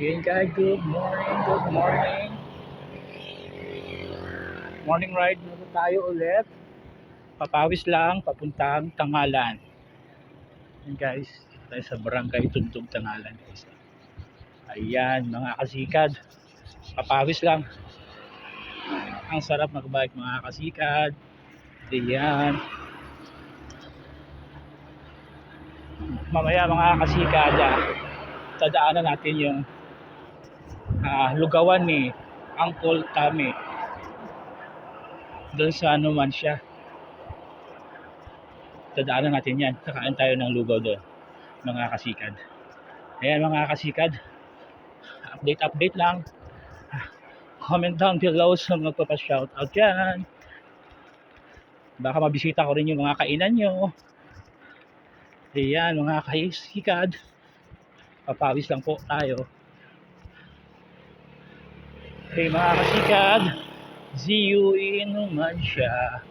Yun guys, good morning, good morning. Morning ride na tayo ulit. Papawis lang, papuntang Tangalan. Yun guys, tayo sa barangay Tugtog Tangalan guys. Ayan mga kasikad, papawis lang. Ang sarap magbike mga kasikad. Ayan. Mamaya mga kasikad, tadaanan natin yung lugawan ni Uncle Tami. Doon sa ano man siya. Tadaanan natin yan. Kakain tayo ng lugaw doon mga kasikad. Ayan mga kasikad, update lang. Comment down below sa magpapa-shoutout dyan. Baka mabisita ko rin yung mga kainan nyo. Ayan mga kasikad, papawis lang po tayo. Okay mga kasikad, see you in Numancia.